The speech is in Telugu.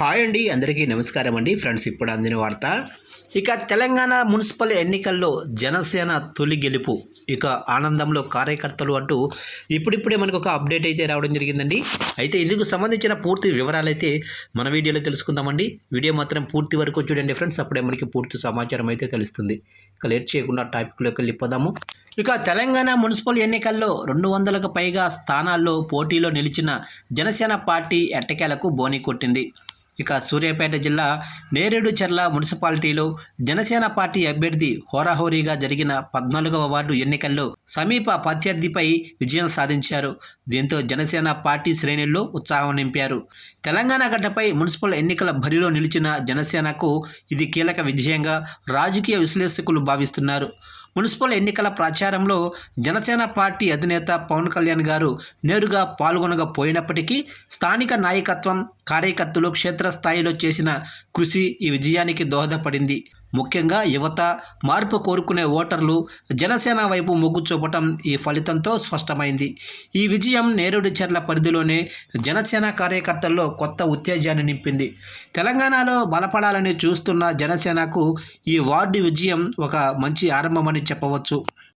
హాయ్ అండి, అందరికీ నమస్కారం అండి. ఫ్రెండ్స్, ఇప్పుడు అందిన వార్త. ఇక తెలంగాణ మున్సిపల్ ఎన్నికల్లో జనసేన తొలి గెలుపు, ఇక ఆనందంలో కార్యకర్తలు అంటూ ఇప్పుడిప్పుడే మనకు ఒక అప్డేట్ అయితే రావడం జరిగిందండి. అయితే ఇందుకు సంబంధించిన పూర్తి వివరాలు అయితే మన వీడియోలో తెలుసుకుందామండి. వీడియో మాత్రం పూర్తి వరకు చూడండి ఫ్రెండ్స్, అప్పుడే మనకి పూర్తి సమాచారం అయితే తెలుస్తుంది. ఇక లేట్ చేయకుండా టాపిక్లోకి వెళ్ళిపోదాము. ఇక తెలంగాణ మున్సిపల్ ఎన్నికల్లో 200కు పైగా స్థానాల్లో పోటీలో నిలిచిన జనసేన పార్టీ ఎట్టకేలకు బోని కొట్టింది. ఇక సూర్యాపేట జిల్లా నేరేడుచెర్ల మున్సిపాలిటీలో జనసేన పార్టీ అభ్యర్థి హోరాహోరీగా జరిగిన 14వ వార్డు ఎన్నికల్లో సమీప ప్రత్యర్థిపై విజయం సాధించారు. దీంతో జనసేన పార్టీ శ్రేణుల్లో ఉత్సాహం నింపారు. తెలంగాణ గడ్డపై మున్సిపల్ ఎన్నికల బరిలో నిలిచిన జనసేనకు ఇది కీలక విజయంగా రాజకీయ విశ్లేషకులు భావిస్తున్నారు. మున్సిపల్ ఎన్నికల ప్రచారంలో జనసేన పార్టీ అధినేత పవన్ కళ్యాణ్ గారు నేరుగా పాల్గొనకపోయినప్పటికీ స్థానిక నాయకత్వం, కార్యకర్తలు క్షేత్రస్థాయిలో చేసిన కృషి ఈ విజయానికి దోహదపడింది. ముఖ్యంగా యువత, మార్పు కోరుకునే ఓటర్లు జనసేన వైపు మొగ్గు చూపటం ఈ ఫలితంతో స్పష్టమైంది. ఈ విజయం నేరేడుచెర్ల పరిధిలోనే జనసేన కార్యకర్తల్లో కొత్త ఉత్తేజాన్ని నింపింది. తెలంగాణలో బలపడాలని చూస్తున్న జనసేనకు ఈ వార్డు విజయం ఒక మంచి ఆరంభమని చెప్పవచ్చు.